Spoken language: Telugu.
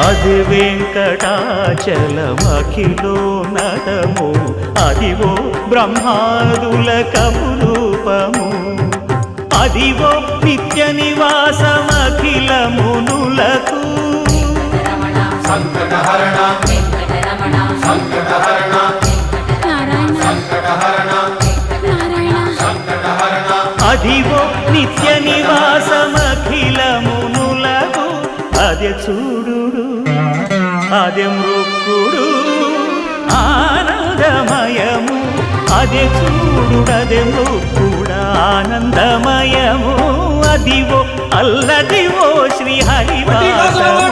అది వెంకటాచలమఖిలో నటము అదివో బ్రహ్మాదుల కపురూపము అదివో నిత్య నివాసమఖిల మునులకు సంకటహరణ సంకటహరణ సంకటహరణ సంకటహరణ అదివో నిత్య నివాసమఖిల మునులకు అదే చూడు అదే మృక్కుడు ఆనందమయము అదే చూడు అదే మృక్కుడు ఆనందమయము అదివో అల్లదివో శ్రీ హరివాసము